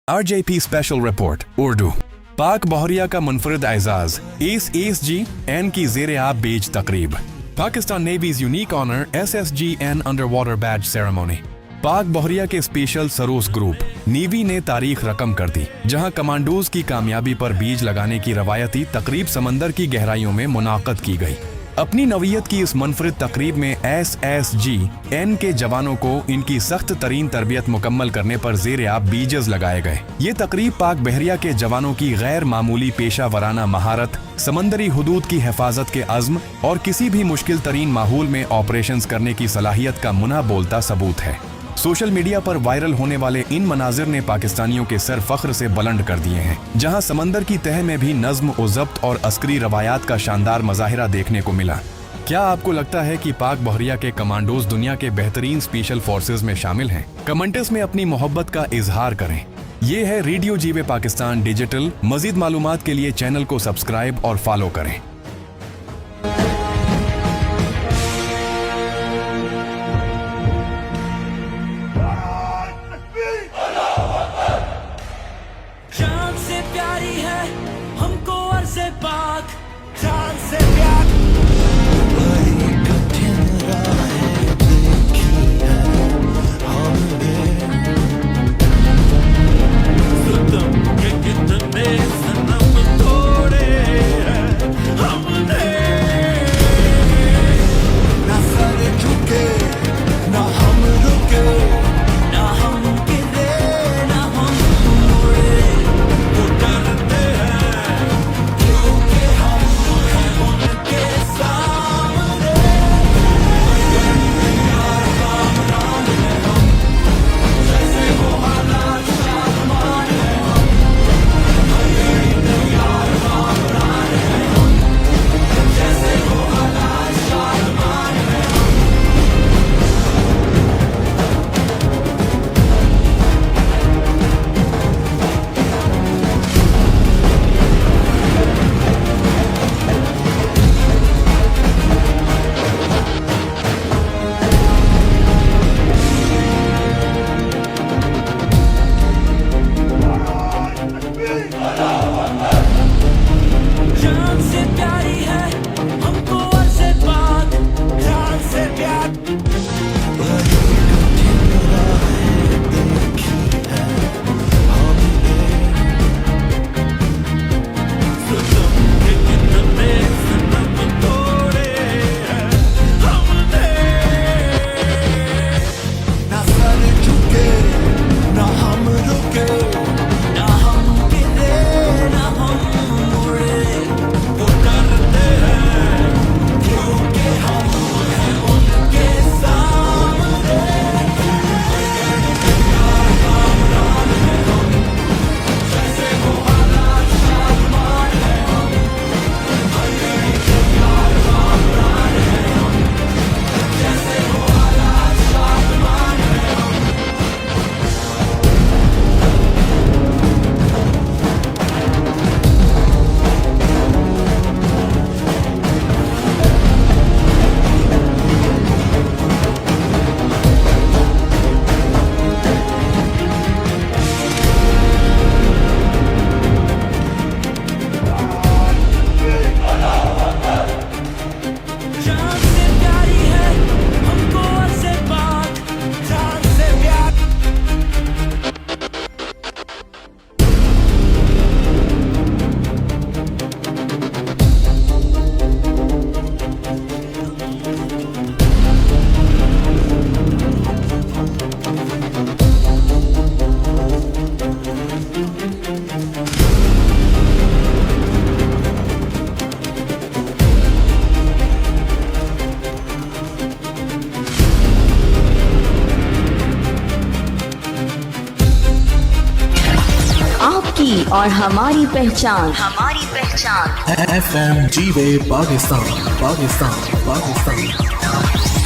RJP special report Urdu. पाक बहरिया का मुनफरिद Ejaz ASG N की ज़ेरे आब बेज तकरीब। Pakistan navy's unique honour SSG N under water badge ceremony. Pak बहरिया के स्पेशल सरोस ग्रुप नेवी ने तारीख रकम कर दी, जहां कमांडोज की कामयाबी पर बीज लगाने की रवायती तकरीब समंदर की गहराइयों में मुनाक़द की गई। अपनी नवीयत की इस मुनफरिद तकरीब में SSG N के जवानों को इनकी सख्त तरीन तरबियत मुकम्मल करने पर ज़ेरे आब बीजेस लगाए गए। ये तकरीब पाक बहरिया के जवानों की गैर मामूली पेशा वराना महारत, समंदरी हुदूद की हिफाजत के अज़्म और किसी भी मुश्किल तरीन माहौल में ऑपरेशंस करने की सलाहियत का मुना बोलता सबूत है। सोशल मीडिया पर वायरल होने वाले इन मनाजिर ने पाकिस्तानियों के सर फख्र से बुलंद कर दिए हैं, जहां समंदर की तह में भी नज्म व ज़ब्त और अस्करी रवायात का शानदार मज़ाहिरा देखने को मिला। क्या आपको लगता है कि पाक बहरिया के कमांडोज दुनिया के बेहतरीन स्पेशल फोर्सेज में शामिल हैं? कमेंट्स में अपनी मोहब्बत का इजहार करें। ये है रेडियो जीवे पाकिस्तान डिजिटल। मजीद मालूमात के लिए चैनल को सब्सक्राइब और फॉलो करें। जान से प्यारी है हमको अर्ज़े पाक, जान से प्यार बड़ी कठिन राहें देखी है हमने, सितम के कितने सनम तोड़े हैं हमने। ना सर झुके ना हम रुके, ना हम गिरे ना हम मुड़े, वो डरते हैं क्योंकि हम हैं उनके सामने। जैसे वो हालात सामान है हम, तैयार कामरान है हम। जैसे वो हालात सामान है हम। जान से प्यारी है हमको अर्ज़े पाक, जान से प्यार बड़ी कठिन राहें देखी है हमने, सितम के कितने सनम तोड़े हैं हमने। ना सर झुके ना हम रुके, ना हम गिरे ना हम मुड़े, वो डरते हैं क्योंकि हम हैं उनके सामने। तैयार कामरान है हम, जैसे वो हालात सामान है हम। तैयार कामरान है हम, जैसे वो हालात सामान है हम। जान से प्यारी है हमको अर्ज़े पाक, जान से प्यार आपकी और हमारी पहचान FM जीवे पाकिस्तान पाकिस्तान पाकिस्तान।